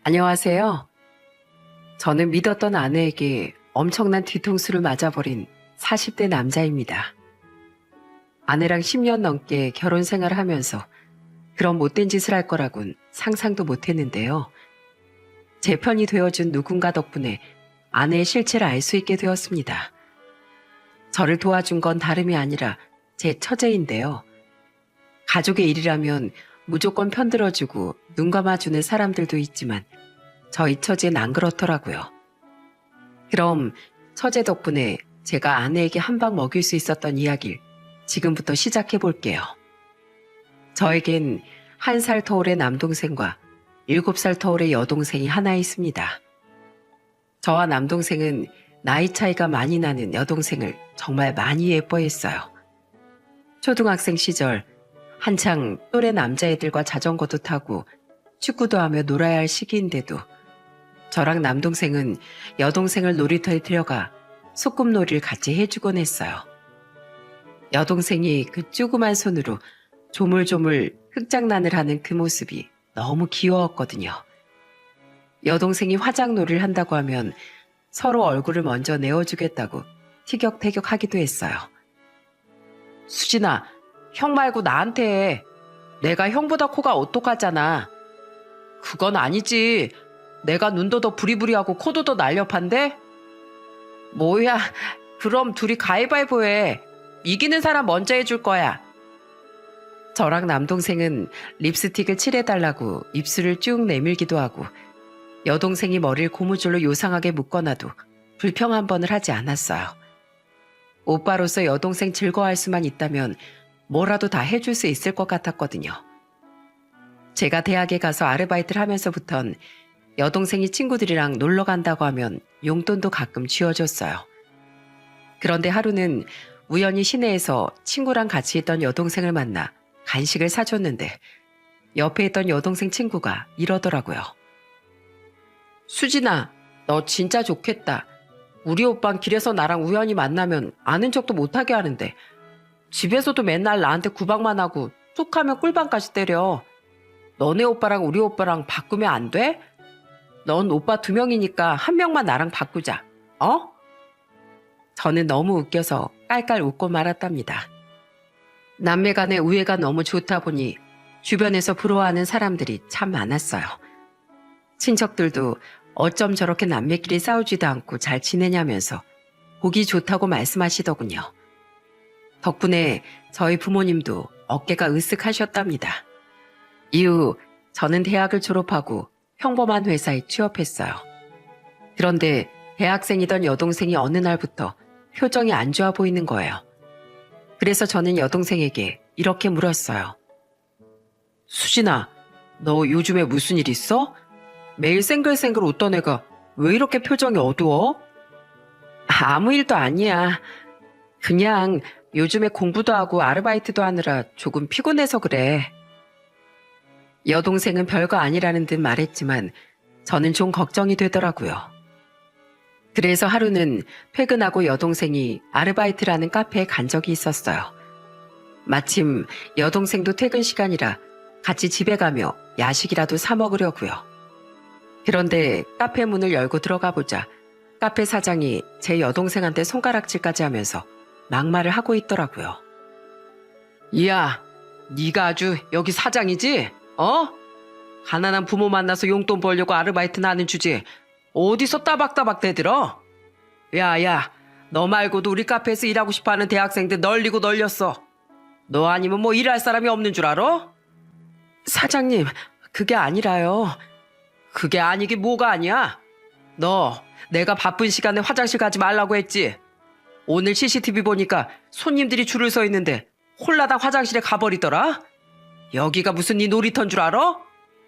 안녕하세요. 저는 믿었던 아내에게 엄청난 뒤통수를 맞아버린 40대 남자입니다. 아내랑 10년 넘게 결혼 생활을 하면서 그런 못된 짓을 할 거라곤 상상도 못 했는데요. 제 편이 되어준 누군가 덕분에 아내의 실체를 알 수 있게 되었습니다. 저를 도와준 건 다름이 아니라 제 처제인데요. 가족의 일이라면 무조건 편들어주고 눈 감아주는 사람들도 있지만 저희 처제는 안 그렇더라고요. 그럼 처제 덕분에 제가 아내에게 한 방 먹일 수 있었던 이야기를 지금부터 시작해 볼게요. 저에겐 1살 터울의 남동생과 7살 터울의 여동생이 하나 있습니다. 저와 남동생은 나이 차이가 많이 나는 여동생을 정말 많이 예뻐했어요. 초등학생 시절 한창 또래 남자애들과 자전거도 타고 축구도 하며 놀아야 할 시기인데도 저랑 남동생은 여동생을 놀이터에 데려가 소꿉놀이를 같이 해주곤 했어요. 여동생이 그 조그만 손으로 조물조물 흙장난을 하는 그 모습이 너무 귀여웠거든요. 여동생이 화장놀이를 한다고 하면 서로 얼굴을 먼저 내어주겠다고 티격태격하기도 했어요. 수진아, 형 말고 나한테 해. 내가 형보다 코가 오똑하잖아. 그건 아니지. 내가 눈도 더 부리부리하고 코도 더 날렵한데? 뭐야, 그럼 둘이 가위바위보 해. 이기는 사람 먼저 해줄 거야. 저랑 남동생은 립스틱을 칠해달라고 입술을 쭉 내밀기도 하고 여동생이 머리를 고무줄로 요상하게 묶어놔도 불평 한 번을 하지 않았어요. 오빠로서 여동생 즐거워할 수만 있다면 뭐라도 다 해줄 수 있을 것 같았거든요. 제가 대학에 가서 아르바이트를 하면서부턴 여동생이 친구들이랑 놀러 간다고 하면 용돈도 가끔 쥐어줬어요. 그런데 하루는 우연히 시내에서 친구랑 같이 있던 여동생을 만나 간식을 사줬는데 옆에 있던 여동생 친구가 이러더라고요. 수진아, 너 진짜 좋겠다. 우리 오빤 길에서 나랑 우연히 만나면 아는 척도 못하게 하는데 집에서도 맨날 나한테 구박만 하고 툭 하면 꿀밤까지 때려. 너네 오빠랑 우리 오빠랑 바꾸면 안 돼? 넌 오빠 2명이니까 1명만 나랑 바꾸자. 어? 저는 너무 웃겨서 깔깔 웃고 말았답니다. 남매 간의 우애가 너무 좋다 보니 주변에서 부러워하는 사람들이 참 많았어요. 친척들도 어쩜 저렇게 남매끼리 싸우지도 않고 잘 지내냐면서 보기 좋다고 말씀하시더군요. 덕분에 저희 부모님도 어깨가 으쓱하셨답니다. 이후 저는 대학을 졸업하고 평범한 회사에 취업했어요. 그런데 대학생이던 여동생이 어느 날부터 표정이 안 좋아 보이는 거예요. 그래서 저는 여동생에게 이렇게 물었어요. 수진아, 너 요즘에 무슨 일 있어? 매일 쌩글쌩글 웃던 애가 왜 이렇게 표정이 어두워? 아무 일도 아니야. 그냥 요즘에 공부도 하고 아르바이트도 하느라 조금 피곤해서 그래. 여동생은 별거 아니라는 듯 말했지만 저는 좀 걱정이 되더라고요. 그래서 하루는 퇴근하고 여동생이 아르바이트라는 카페에 간 적이 있었어요. 마침 여동생도 퇴근 시간이라 같이 집에 가며 야식이라도 사 먹으려고요. 그런데 카페 문을 열고 들어가 보자 카페 사장이 제 여동생한테 손가락질까지 하면서 막말을 하고 있더라고요. 야, 네가 아주 여기 사장이지? 어? 가난한 부모 만나서 용돈 벌려고 아르바이트나 하는 주제에 어디서 따박따박 대들어? 야, 너 말고도 우리 카페에서 일하고 싶어하는 대학생들 널리고 널렸어. 너 아니면 뭐 일할 사람이 없는 줄 알아? 사장님, 그게 아니라요. 그게 아니긴 뭐가 아니야? 너 내가 바쁜 시간에 화장실 가지 말라고 했지? 오늘 CCTV 보니까 손님들이 줄을 서 있는데 홀라당 화장실에 가버리더라? 여기가 무슨 네 놀이터인 줄 알아?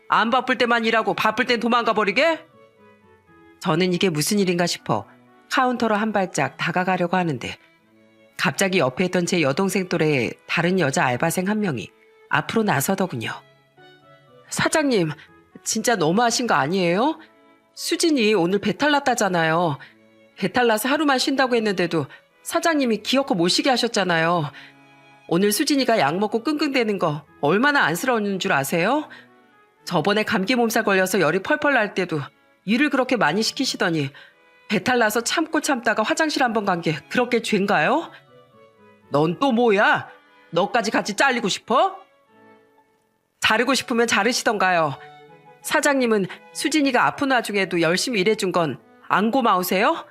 안 바쁠 때만 일하고 바쁠 땐 도망가 버리게? 저는 이게 무슨 일인가 싶어 카운터로 한 발짝 다가가려고 하는데 갑자기 옆에 있던 제 여동생 또래의 다른 여자 알바생 한 명이 앞으로 나서더군요. 사장님, 진짜 너무하신 거 아니에요? 수진이 오늘 배탈 났다잖아요. 배탈 나서 하루만 쉰다고 했는데도 사장님이 기어코 모시게 하셨잖아요. 오늘 수진이가 약 먹고 끙끙대는 거 얼마나 안쓰러운 줄 아세요? 저번에 감기 몸살 걸려서 열이 펄펄 날 때도 일을 그렇게 많이 시키시더니 배탈 나서 참고 참다가 화장실 한 번 간 게 그렇게 죄인가요? 넌 또 뭐야? 너까지 같이 잘리고 싶어? 자르고 싶으면 자르시던가요. 사장님은 수진이가 아픈 와중에도 열심히 일해준 건 안 고마우세요?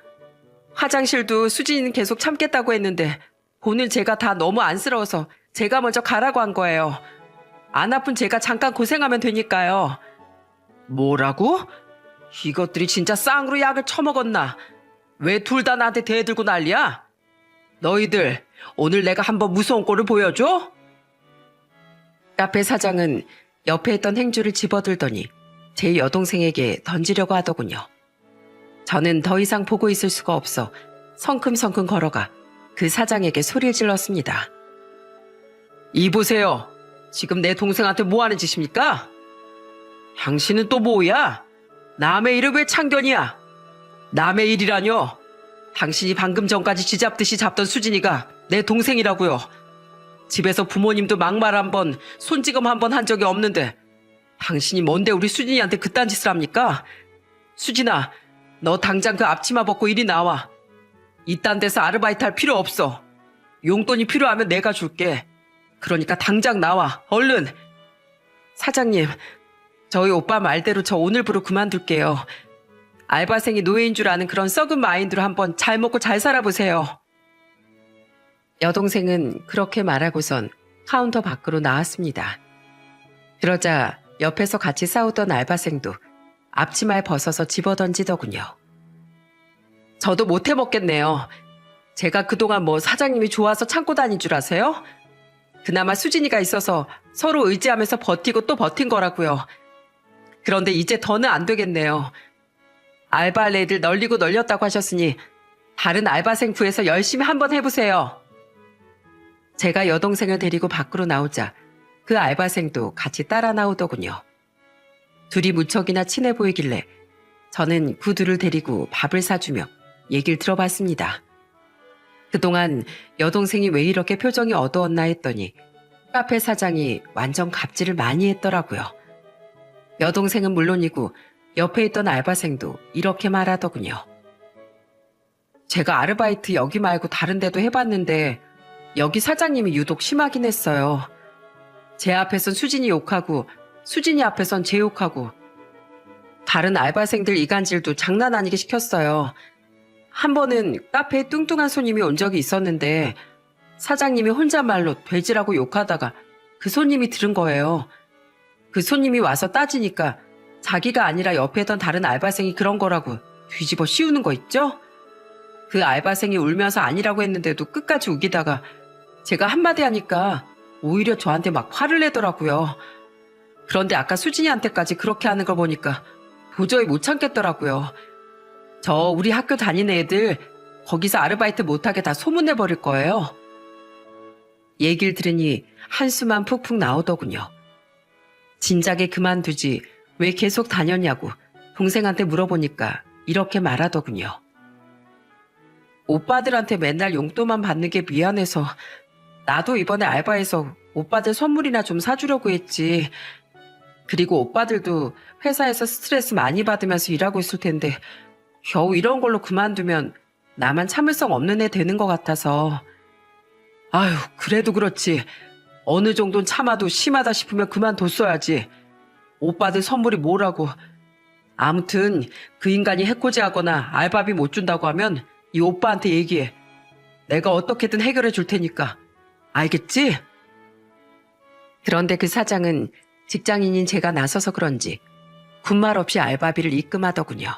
화장실도 수진이는 계속 참겠다고 했는데 오늘 제가 다 너무 안쓰러워서 제가 먼저 가라고 한 거예요. 안 아픈 제가 잠깐 고생하면 되니까요. 뭐라고? 이것들이 진짜 쌍으로 약을 처먹었나? 왜 둘 다 나한테 대들고 난리야? 너희들 오늘 내가 한번 무서운 꼴을 보여줘? 카페 사장은 옆에 있던 행주를 집어들더니 제 여동생에게 던지려고 하더군요. 저는 더 이상 보고 있을 수가 없어 성큼성큼 걸어가 그 사장에게 소리를 질렀습니다. 이보세요. 지금 내 동생한테 뭐 하는 짓입니까? 당신은 또 뭐야? 남의 일을 왜 참견이야? 남의 일이라뇨? 당신이 방금 전까지 쥐잡듯이 잡던 수진이가 내 동생이라고요. 집에서 부모님도 막말 한 번, 손찌검 한 번 한 적이 없는데 당신이 뭔데 우리 수진이한테 그딴 짓을 합니까? 수진아, 너 당장 그 앞치마 벗고 이리 나와. 이딴 데서 아르바이트 할 필요 없어. 용돈이 필요하면 내가 줄게. 그러니까 당장 나와. 얼른. 사장님, 저희 오빠 말대로 저 오늘부로 그만둘게요. 알바생이 노예인 줄 아는 그런 썩은 마인드로 한번 잘 먹고 잘 살아보세요. 여동생은 그렇게 말하고선 카운터 밖으로 나왔습니다. 그러자 옆에서 같이 싸우던 알바생도 앞치마에 벗어서 집어던지더군요. 저도 못해 먹겠네요. 제가 그동안 뭐 사장님이 좋아서 참고 다닌 줄 아세요? 그나마 수진이가 있어서 서로 의지하면서 버티고 또 버틴 거라고요. 그런데 이제 더는 안 되겠네요. 알바할 애들 널리고 널렸다고 하셨으니 다른 알바생 구해서 열심히 한번 해보세요. 제가 여동생을 데리고 밖으로 나오자 그 알바생도 같이 따라 나오더군요. 둘이 무척이나 친해 보이길래 저는 그 둘을 데리고 밥을 사주며 얘기를 들어봤습니다. 그동안 여동생이 왜 이렇게 표정이 어두웠나 했더니 카페 사장이 완전 갑질을 많이 했더라고요. 여동생은 물론이고 옆에 있던 알바생도 이렇게 말하더군요. 제가 아르바이트 여기 말고 다른 데도 해봤는데 여기 사장님이 유독 심하긴 했어요. 제 앞에선 수진이 욕하고 수진이 앞에선 제 욕하고 다른 알바생들 이간질도 장난 아니게 시켰어요. 한 번은 카페에 뚱뚱한 손님이 온 적이 있었는데 사장님이 혼잣말로 돼지라고 욕하다가 그 손님이 들은 거예요. 그 손님이 와서 따지니까 자기가 아니라 옆에 있던 다른 알바생이 그런 거라고 뒤집어 씌우는 거 있죠? 그 알바생이 울면서 아니라고 했는데도 끝까지 우기다가 제가 한마디 하니까 오히려 저한테 막 화를 내더라고요. 그런데 아까 수진이한테까지 그렇게 하는 걸 보니까 도저히 못 참겠더라고요. 저 우리 학교 다니는 애들 거기서 아르바이트 못하게 다 소문내버릴 거예요. 얘기를 들으니 한숨만 푹푹 나오더군요. 진작에 그만두지 왜 계속 다녔냐고 동생한테 물어보니까 이렇게 말하더군요. 오빠들한테 맨날 용돈만 받는 게 미안해서 나도 이번에 알바해서 오빠들 선물이나 좀 사주려고 했지. 그리고 오빠들도 회사에서 스트레스 많이 받으면서 일하고 있을 텐데 겨우 이런 걸로 그만두면 나만 참을성 없는 애 되는 것 같아서. 아휴, 그래도 그렇지. 어느 정도는 참아도 심하다 싶으면 그만뒀어야지. 오빠들 선물이 뭐라고. 아무튼 그 인간이 해코지하거나 알바비 못 준다고 하면 이 오빠한테 얘기해. 내가 어떻게든 해결해 줄 테니까. 알겠지? 그런데 그 사장은 직장인인 제가 나서서 그런지 군말 없이 알바비를 입금하더군요.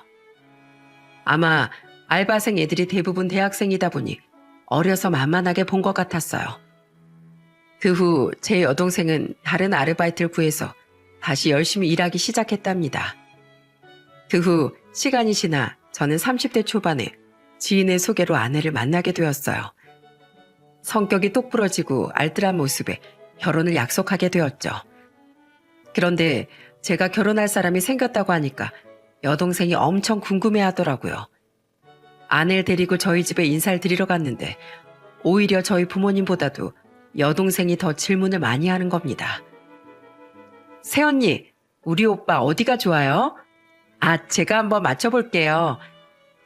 아마 알바생 애들이 대부분 대학생이다 보니 어려서 만만하게 본 것 같았어요. 그 후 제 여동생은 다른 아르바이트를 구해서 다시 열심히 일하기 시작했답니다. 그 후 시간이 지나 저는 30대 초반에 지인의 소개로 아내를 만나게 되었어요. 성격이 똑부러지고 알뜰한 모습에 결혼을 약속하게 되었죠. 그런데 제가 결혼할 사람이 생겼다고 하니까 여동생이 엄청 궁금해하더라고요. 아내를 데리고 저희 집에 인사를 드리러 갔는데 오히려 저희 부모님보다도 여동생이 더 질문을 많이 하는 겁니다. 새언니, 우리 오빠 어디가 좋아요? 아, 제가 한번 맞춰볼게요.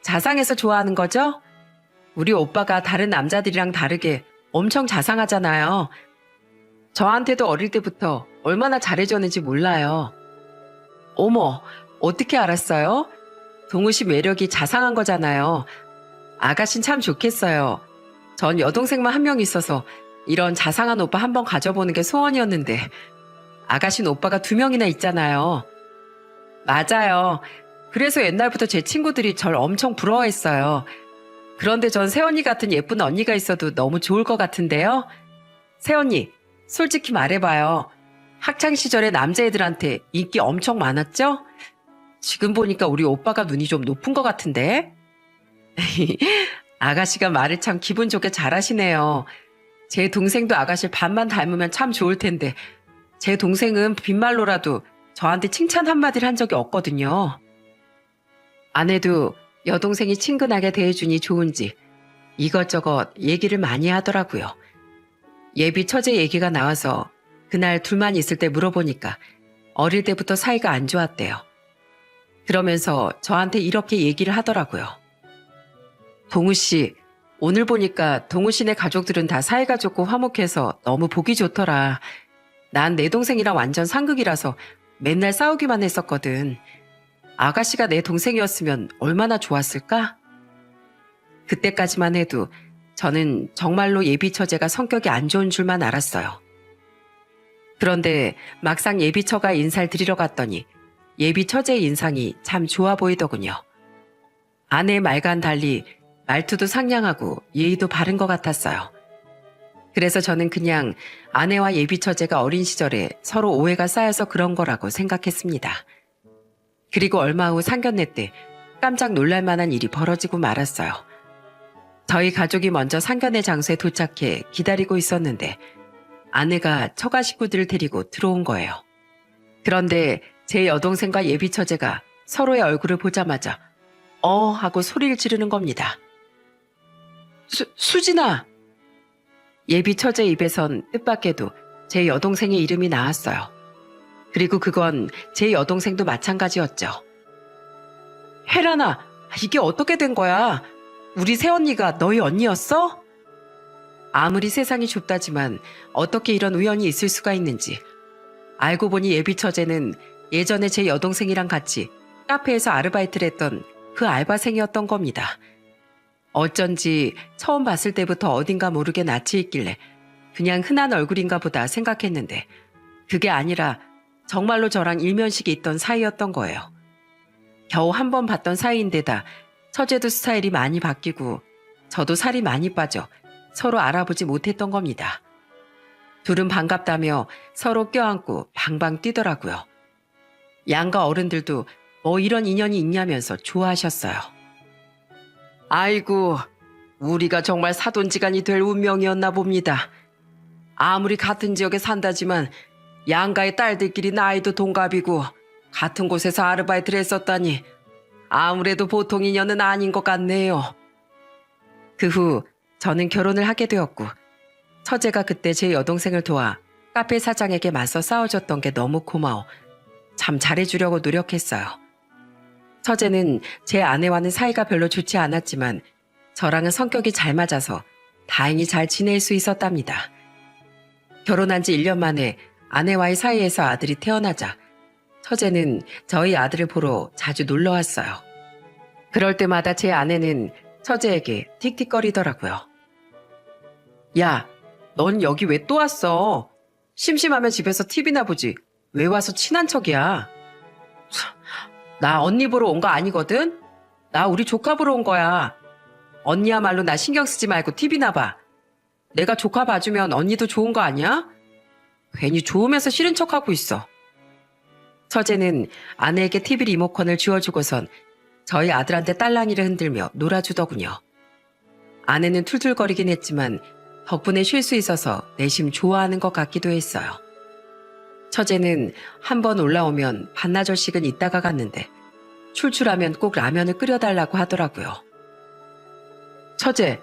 자상해서 좋아하는 거죠? 우리 오빠가 다른 남자들이랑 다르게 엄청 자상하잖아요. 저한테도 어릴 때부터 얼마나 잘해줬는지 몰라요. 어머, 어떻게 알았어요? 동우 씨 매력이 자상한 거잖아요. 아가씨는 참 좋겠어요. 전 여동생만 한 명 있어서 이런 자상한 오빠 한번 가져보는 게 소원이었는데 아가씨는 오빠가 2명이나 있잖아요. 맞아요. 그래서 옛날부터 제 친구들이 절 엄청 부러워했어요. 그런데 전 새언니 같은 예쁜 언니가 있어도 너무 좋을 것 같은데요. 새언니, 솔직히 말해봐요. 학창시절에 남자애들한테 인기 엄청 많았죠? 지금 보니까 우리 오빠가 눈이 좀 높은 것 같은데? 아가씨가 말을 참 기분 좋게 잘하시네요. 제 동생도 아가씨를 반만 닮으면 참 좋을 텐데 제 동생은 빈말로라도 저한테 칭찬 한마디를 한 적이 없거든요. 아내도 여동생이 친근하게 대해주니 좋은지 이것저것 얘기를 많이 하더라고요. 예비 처제 얘기가 나와서 그날 둘만 있을 때 물어보니까 어릴 때부터 사이가 안 좋았대요. 그러면서 저한테 이렇게 얘기를 하더라고요. 동우 씨, 오늘 보니까 동우 씨네 가족들은 다 사이가 좋고 화목해서 너무 보기 좋더라. 난 내 동생이랑 완전 상극이라서 맨날 싸우기만 했었거든. 아가씨가 내 동생이었으면 얼마나 좋았을까? 그때까지만 해도 저는 정말로 예비 처제가 성격이 안 좋은 줄만 알았어요. 그런데 막상 예비 처가 인사를 드리러 갔더니 예비 처제의 인상이 참 좋아 보이더군요. 아내의 말과는 달리 말투도 상냥하고 예의도 바른 것 같았어요. 그래서 저는 그냥 아내와 예비 처제가 어린 시절에 서로 오해가 쌓여서 그런 거라고 생각했습니다. 그리고 얼마 후 상견례 때 깜짝 놀랄 만한 일이 벌어지고 말았어요. 저희 가족이 먼저 상견례 장소에 도착해 기다리고 있었는데 아내가 처가 식구들을 데리고 들어온 거예요. 그런데 제 여동생과 예비 처제가 서로의 얼굴을 보자마자 하고 소리를 지르는 겁니다. 수진아! 예비 처제 입에선 뜻밖에도 제 여동생의 이름이 나왔어요. 그리고 그건 제 여동생도 마찬가지였죠. 혜란아, 이게 어떻게 된 거야? 우리 새언니가 너희 언니였어? 아무리 세상이 좁다지만 어떻게 이런 우연이 있을 수가 있는지. 알고 보니 예비 처제는 예전에 제 여동생이랑 같이 카페에서 아르바이트를 했던 그 알바생이었던 겁니다. 어쩐지 처음 봤을 때부터 어딘가 모르게 낯이 있길래 그냥 흔한 얼굴인가 보다 생각했는데 그게 아니라 정말로 저랑 일면식이 있던 사이였던 거예요. 겨우 한 번 봤던 사이인데다 처제도 스타일이 많이 바뀌고 저도 살이 많이 빠져 서로 알아보지 못했던 겁니다. 둘은 반갑다며 서로 껴안고 방방 뛰더라고요. 양가 어른들도 뭐 이런 인연이 있냐면서 좋아하셨어요. 아이고, 우리가 정말 사돈지간이 될 운명이었나 봅니다. 아무리 같은 지역에 산다지만 양가의 딸들끼리 나이도 동갑이고 같은 곳에서 아르바이트를 했었다니 아무래도 보통 인연은 아닌 것 같네요. 그 후 저는 결혼을 하게 되었고 처제가 그때 제 여동생을 도와 카페 사장에게 맞서 싸워줬던 게 너무 고마워 참 잘해주려고 노력했어요. 처제는 제 아내와는 사이가 별로 좋지 않았지만 저랑은 성격이 잘 맞아서 다행히 잘 지낼 수 있었답니다. 결혼한 지 1년 만에 아내와의 사이에서 아들이 태어나자 처제는 저희 아들을 보러 자주 놀러 왔어요. 그럴 때마다 제 아내는 처제에게 틱틱거리더라고요. 야, 넌 여기 왜 또 왔어? 심심하면 집에서 TV나 보지. 왜 와서 친한 척이야? 나 언니 보러 온 거 아니거든? 나 우리 조카 보러 온 거야. 언니야말로 나 신경 쓰지 말고 TV나 봐. 내가 조카 봐주면 언니도 좋은 거 아니야? 괜히 좋으면서 싫은 척하고 있어. 처제는 아내에게 TV 리모컨을 쥐어주고선 저희 아들한테 딸랑이를 흔들며 놀아주더군요. 아내는 툴툴거리긴 했지만 덕분에 쉴 수 있어서 내심 좋아하는 것 같기도 했어요. 처제는 한 번 올라오면 반나절씩은 있다가 갔는데 출출하면 꼭 라면을 끓여달라고 하더라고요. 처제,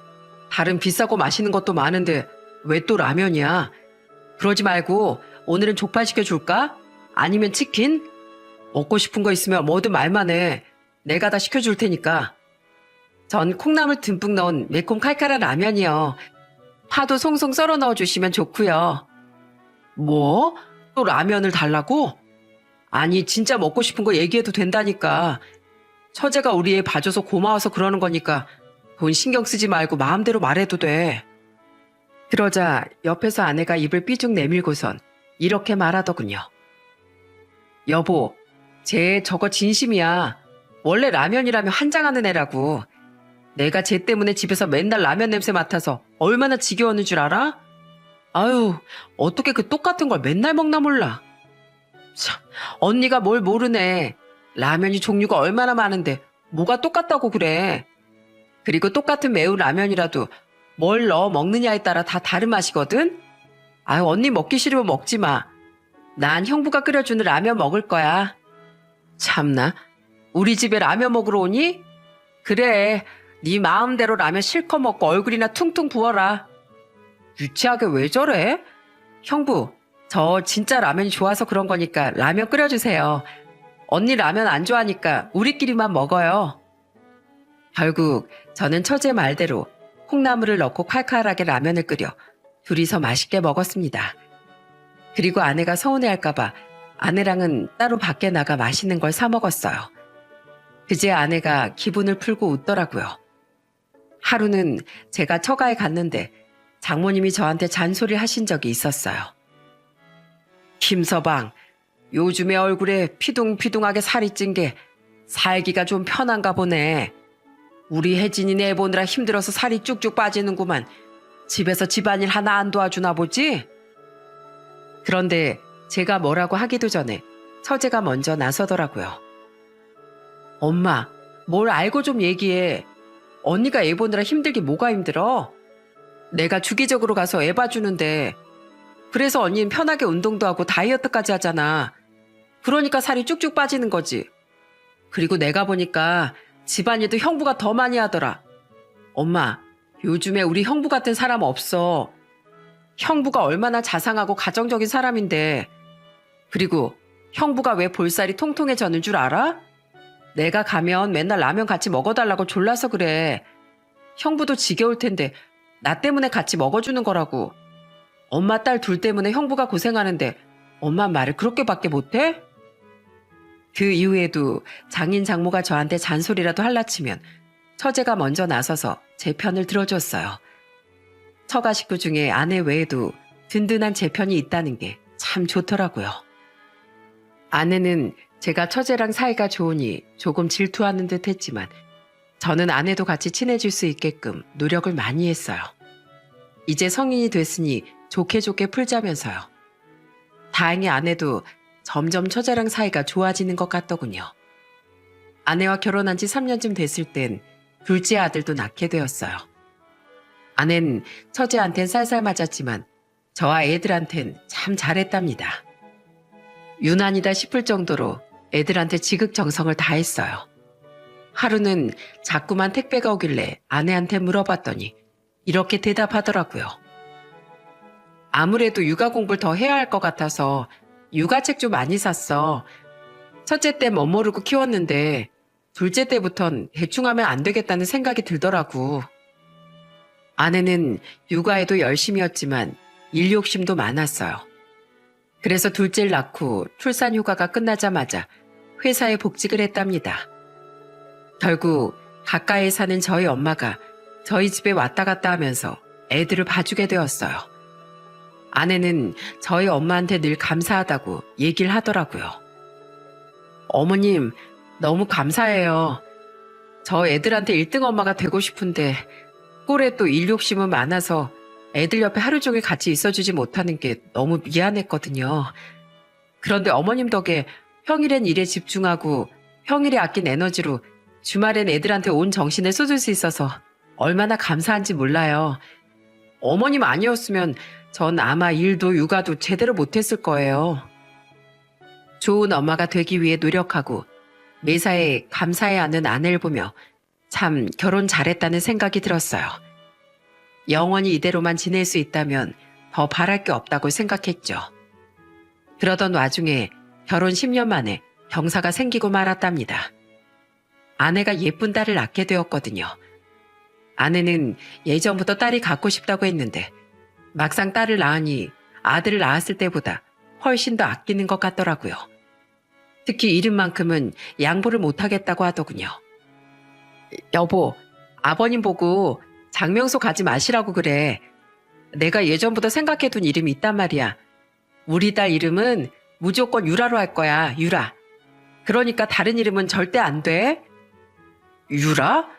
다른 비싸고 맛있는 것도 많은데 왜 또 라면이야? 그러지 말고 오늘은 족발 시켜줄까? 아니면 치킨? 먹고 싶은 거 있으면 뭐든 말만 해. 내가 다 시켜줄 테니까. 전 콩나물 듬뿍 넣은 매콤 칼칼한 라면이요. 파도 송송 썰어 넣어주시면 좋고요. 뭐? 또 라면을 달라고? 아니 진짜 먹고 싶은 거 얘기해도 된다니까. 처제가 우리 애 봐줘서 고마워서 그러는 거니까 돈 신경 쓰지 말고 마음대로 말해도 돼. 그러자 옆에서 아내가 입을 삐죽 내밀고선 이렇게 말하더군요. 여보, 쟤 저거 진심이야. 원래 라면이라면 한장하는 애라고. 내가 쟤 때문에 집에서 맨날 라면 냄새 맡아서 얼마나 지겨웠는 줄 알아? 아유, 어떻게 그 똑같은 걸 맨날 먹나 몰라. 참, 언니가 뭘 모르네. 라면이 종류가 얼마나 많은데 뭐가 똑같다고 그래. 그리고 똑같은 매운 라면이라도 뭘 넣어 먹느냐에 따라 다 다른 맛이거든? 아유, 언니 먹기 싫으면 먹지 마. 난 형부가 끓여주는 라면 먹을 거야. 참나, 우리 집에 라면 먹으러 오니? 그래, 네 마음대로 라면 실컷 먹고 얼굴이나 퉁퉁 부어라. 유치하게 왜 저래? 형부, 저 진짜 라면이 좋아서 그런 거니까 라면 끓여주세요. 언니 라면 안 좋아하니까 우리끼리만 먹어요. 결국 저는 처제 말대로 콩나물을 넣고 칼칼하게 라면을 끓여 둘이서 맛있게 먹었습니다. 그리고 아내가 서운해할까봐 아내랑은 따로 밖에 나가 맛있는 걸 사 먹었어요. 그제 아내가 기분을 풀고 웃더라고요. 하루는 제가 처가에 갔는데 장모님이 저한테 잔소리 하신 적이 있었어요. 김서방, 요즘에 얼굴에 피둥피둥하게 살이 찐 게 살기가 좀 편한가 보네. 우리 혜진이네 애 보느라 힘들어서 살이 쭉쭉 빠지는구만. 집에서 집안일 하나 안 도와주나 보지? 그런데 제가 뭐라고 하기도 전에 처제가 먼저 나서더라고요. 엄마, 뭘 알고 좀 얘기해. 언니가 애 보느라 힘들게 뭐가 힘들어? 내가 주기적으로 가서 애 봐주는데 그래서 언니는 편하게 운동도 하고 다이어트까지 하잖아. 그러니까 살이 쭉쭉 빠지는 거지. 그리고 내가 보니까 집안일도 형부가 더 많이 하더라. 엄마, 요즘에 우리 형부 같은 사람 없어. 형부가 얼마나 자상하고 가정적인 사람인데. 그리고 형부가 왜 볼살이 통통해졌는 줄 알아? 내가 가면 맨날 라면 같이 먹어달라고 졸라서 그래. 형부도 지겨울 텐데 나 때문에 같이 먹어주는 거라고. 엄마 딸 둘 때문에 형부가 고생하는데 엄마 말을 그렇게밖에 못해? 그 이후에도 장인 장모가 저한테 잔소리라도 할라치면 처제가 먼저 나서서 제 편을 들어줬어요. 처가 식구 중에 아내 외에도 든든한 제 편이 있다는 게 참 좋더라고요. 아내는 제가 처제랑 사이가 좋으니 조금 질투하는 듯 했지만 저는 아내도 같이 친해질 수 있게끔 노력을 많이 했어요. 이제 성인이 됐으니 좋게 좋게 풀자면서요. 다행히 아내도 점점 처제랑 사이가 좋아지는 것 같더군요. 아내와 결혼한 지 3년쯤 됐을 땐 둘째 아들도 낳게 되었어요. 아내는 처제한텐 살살 맞았지만 저와 애들한텐 참 잘했답니다. 유난이다 싶을 정도로 애들한테 지극정성을 다했어요. 하루는 자꾸만 택배가 오길래 아내한테 물어봤더니 이렇게 대답하더라고요. 아무래도 육아 공부를 더 해야 할 것 같아서 육아책 좀 많이 샀어. 첫째 때 멋모르고 키웠는데 둘째 때부턴 대충 하면 안 되겠다는 생각이 들더라고. 아내는 육아에도 열심이었지만 일 욕심도 많았어요. 그래서 둘째를 낳고 출산 휴가가 끝나자마자 회사에 복직을 했답니다. 결국 가까이에 사는 저희 엄마가 저희 집에 왔다 갔다 하면서 애들을 봐주게 되었어요. 아내는 저희 엄마한테 늘 감사하다고 얘기를 하더라고요. 어머님, 너무 감사해요. 저 애들한테 1등 엄마가 되고 싶은데 꼴에 또 일 욕심은 많아서 애들 옆에 하루 종일 같이 있어주지 못하는 게 너무 미안했거든요. 그런데 어머님 덕에 평일엔 일에 집중하고 평일에 아낀 에너지로 주말엔 애들한테 온 정신을 쏟을 수 있어서 얼마나 감사한지 몰라요. 어머님 아니었으면 전 아마 일도 육아도 제대로 못했을 거예요. 좋은 엄마가 되기 위해 노력하고 매사에 감사해 하는 아내를 보며 참 결혼 잘했다는 생각이 들었어요. 영원히 이대로만 지낼 수 있다면 더 바랄 게 없다고 생각했죠. 그러던 와중에 결혼 10년 만에 경사가 생기고 말았답니다. 아내가 예쁜 딸을 낳게 되었거든요. 아내는 예전부터 딸이 갖고 싶다고 했는데 막상 딸을 낳으니 아들을 낳았을 때보다 훨씬 더 아끼는 것 같더라고요. 특히 이름만큼은 양보를 못하겠다고 하더군요. 여보, 아버님 보고 장명소 가지 마시라고 그래. 내가 예전부터 생각해둔 이름이 있단 말이야. 우리 딸 이름은 무조건 유라로 할 거야, 유라. 그러니까 다른 이름은 절대 안 돼. 유라?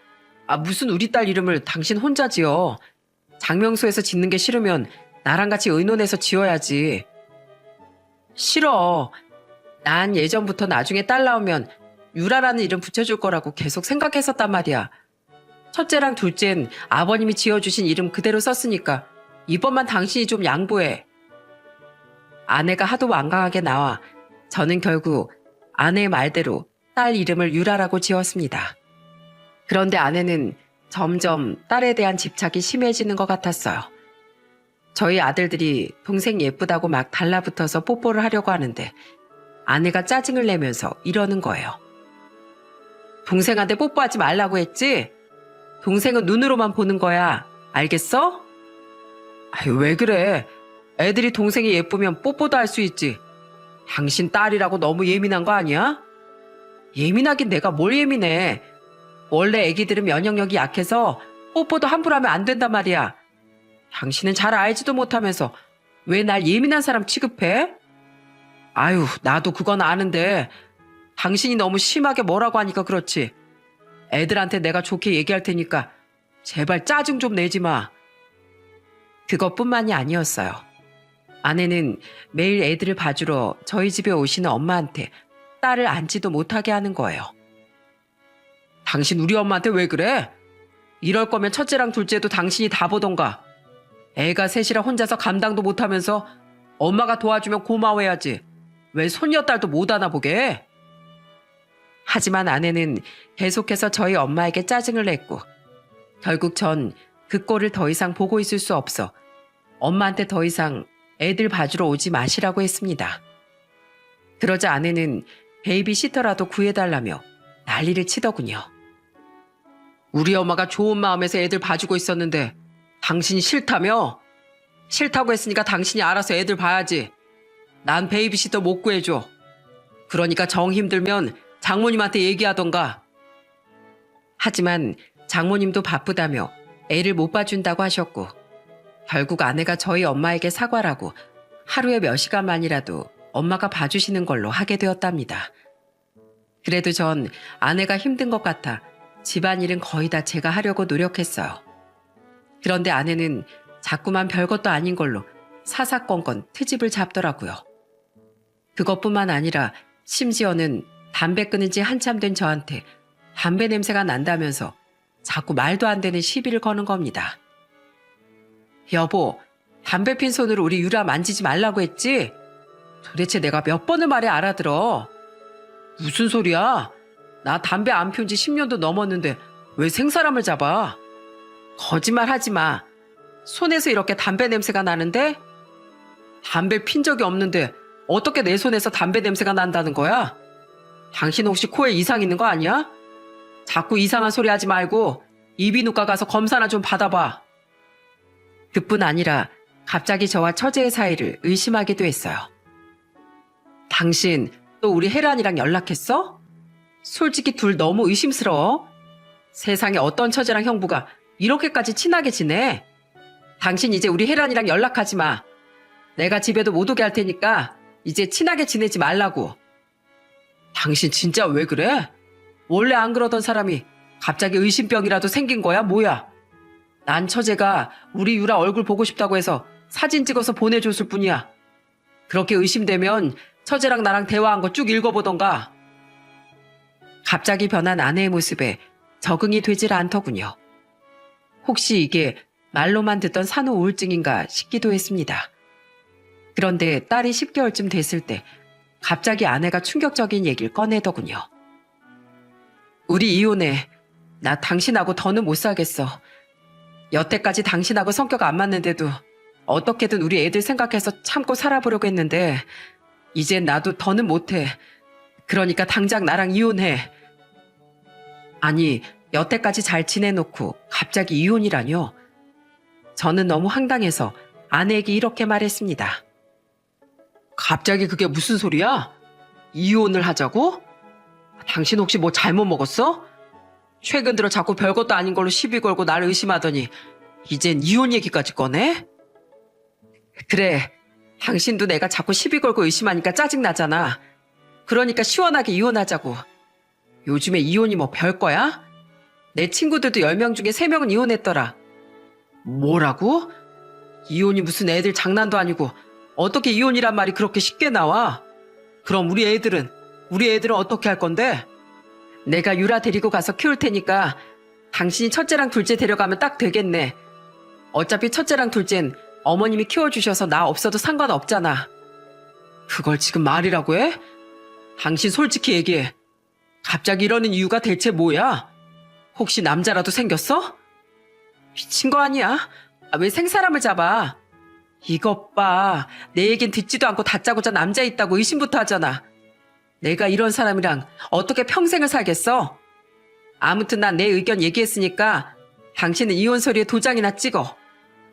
무슨 우리 딸 이름을 당신 혼자 지어. 장명소에서 짓는 게 싫으면 나랑 같이 의논해서 지어야지. 싫어. 난 예전부터 나중에 딸 나오면 유라라는 이름 붙여줄 거라고 계속 생각했었단 말이야. 첫째랑 둘째는 아버님이 지어주신 이름 그대로 썼으니까 이번만 당신이 좀 양보해. 아내가 하도 완강하게 나와 저는 결국 아내의 말대로 딸 이름을 유라라고 지었습니다. 그런데 아내는 점점 딸에 대한 집착이 심해지는 것 같았어요. 저희 아들들이 동생 예쁘다고 막 달라붙어서 뽀뽀를 하려고 하는데 아내가 짜증을 내면서 이러는 거예요. 동생한테 뽀뽀하지 말라고 했지? 동생은 눈으로만 보는 거야. 알겠어? 왜 그래? 애들이 동생이 예쁘면 뽀뽀도 할 수 있지. 당신 딸이라고 너무 예민한 거 아니야? 예민하긴 내가 뭘 예민해. 원래 애기들은 면역력이 약해서 뽀뽀도 함부로 하면 안 된단 말이야. 당신은 잘 알지도 못하면서 왜 날 예민한 사람 취급해? 아유, 나도 그건 아는데 당신이 너무 심하게 뭐라고 하니까 그렇지. 애들한테 내가 좋게 얘기할 테니까 제발 짜증 좀 내지 마. 그것뿐만이 아니었어요. 아내는 매일 애들을 봐주러 저희 집에 오시는 엄마한테 딸을 앉지도 못하게 하는 거예요. 당신 우리 엄마한테 왜 그래? 이럴 거면 첫째랑 둘째도 당신이 다 보던가. 애가 셋이라 혼자서 감당도 못하면서 엄마가 도와주면 고마워해야지. 왜 손녀딸도 못 안아보게 해? 하지만 아내는 계속해서 저희 엄마에게 짜증을 냈고 결국 전 그 꼴을 더 이상 보고 있을 수 없어 엄마한테 더 이상 애들 봐주러 오지 마시라고 했습니다. 그러자 아내는 베이비시터라도 구해달라며 난리를 치더군요. 우리 엄마가 좋은 마음에서 애들 봐주고 있었는데 당신이 싫다며? 싫다고 했으니까 당신이 알아서 애들 봐야지. 난 베이비시터 못 구해줘. 그러니까 정 힘들면 장모님한테 얘기하던가. 하지만 장모님도 바쁘다며 애를 못 봐준다고 하셨고 결국 아내가 저희 엄마에게 사과라고 하루에 몇 시간만이라도 엄마가 봐주시는 걸로 하게 되었답니다. 그래도 전 아내가 힘든 것 같아 집안일은 거의 다 제가 하려고 노력했어요. 그런데 아내는 자꾸만 별것도 아닌 걸로 사사건건 트집을 잡더라고요. 그것뿐만 아니라 심지어는 담배 끊은 지 한참 된 저한테 담배 냄새가 난다면서 자꾸 말도 안 되는 시비를 거는 겁니다. 여보, 담배 핀 손으로 우리 유라 만지지 말라고 했지? 도대체 내가 몇 번을 말해 알아들어? 무슨 소리야? 나 담배 안 피운 지 10년도 넘었는데 왜 생사람을 잡아? 거짓말 하지 마. 손에서 이렇게 담배 냄새가 나는데? 담배 핀 적이 없는데 어떻게 내 손에서 담배 냄새가 난다는 거야? 당신 혹시 코에 이상 있는 거 아니야? 자꾸 이상한 소리 하지 말고 이비인후과 가서 검사나 좀 받아봐. 그뿐 아니라 갑자기 저와 처제의 사이를 의심하기도 했어요. 당신 또 우리 혜란이랑 연락했어? 솔직히 둘 너무 의심스러워. 세상에 어떤 처제랑 형부가 이렇게까지 친하게 지내? 당신 이제 우리 혜란이랑 연락하지 마. 내가 집에도 못 오게 할 테니까 이제 친하게 지내지 말라고. 당신 진짜 왜 그래? 원래 안 그러던 사람이 갑자기 의심병이라도 생긴 거야? 뭐야? 난 처제가 우리 유라 얼굴 보고 싶다고 해서 사진 찍어서 보내줬을 뿐이야. 그렇게 의심되면 처제랑 나랑 대화한 거 쭉 읽어보던가. 갑자기 변한 아내의 모습에 적응이 되질 않더군요. 혹시 이게 말로만 듣던 산후 우울증인가 싶기도 했습니다. 그런데 딸이 10개월쯤 됐을 때 갑자기 아내가 충격적인 얘기를 꺼내더군요. 우리 이혼해. 나 당신하고 더는 못 살겠어. 여태까지 당신하고 성격 안 맞는데도 어떻게든 우리 애들 생각해서 참고 살아보려고 했는데 이젠 나도 더는 못해. 그러니까 당장 나랑 이혼해. 아니, 여태까지 잘 지내놓고 갑자기 이혼이라뇨? 저는 너무 황당해서 아내에게 이렇게 말했습니다. 갑자기 그게 무슨 소리야? 이혼을 하자고? 당신 혹시 뭐 잘못 먹었어? 최근 들어 자꾸 별것도 아닌 걸로 시비 걸고 날 의심하더니 이젠 이혼 얘기까지 꺼내? 그래, 당신도 내가 자꾸 시비 걸고 의심하니까 짜증나잖아. 그러니까 시원하게 이혼하자고. 요즘에 이혼이 뭐 별거야? 내 친구들도 10명 중에 3명은 이혼했더라. 뭐라고? 이혼이 무슨 애들 장난도 아니고 어떻게 이혼이란 말이 그렇게 쉽게 나와? 그럼 우리 애들은 어떻게 할 건데? 내가 유라 데리고 가서 키울 테니까 당신이 첫째랑 둘째 데려가면 딱 되겠네. 어차피 첫째랑 둘째는 어머님이 키워주셔서 나 없어도 상관없잖아. 그걸 지금 말이라고 해? 당신 솔직히 얘기해. 갑자기 이러는 이유가 대체 뭐야? 혹시 남자라도 생겼어? 미친 거 아니야? 왜 생사람을 잡아? 이것 봐. 내 얘긴 듣지도 않고 다짜고짜 남자 있다고 의심부터 하잖아. 내가 이런 사람이랑 어떻게 평생을 살겠어? 아무튼 난 내 의견 얘기했으니까 당신은 이혼 서류에 도장이나 찍어.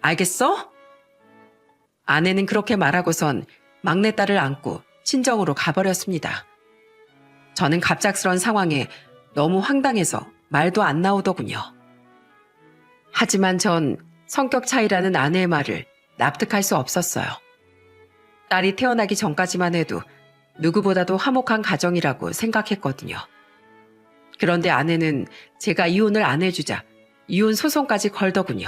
알겠어? 아내는 그렇게 말하고선 막내딸을 안고 친정으로 가버렸습니다. 저는 갑작스런 상황에 너무 황당해서 말도 안 나오더군요. 하지만 전 성격 차이라는 아내의 말을 납득할 수 없었어요. 딸이 태어나기 전까지만 해도 누구보다도 화목한 가정이라고 생각했거든요. 그런데 아내는 제가 이혼을 안 해주자 이혼 소송까지 걸더군요.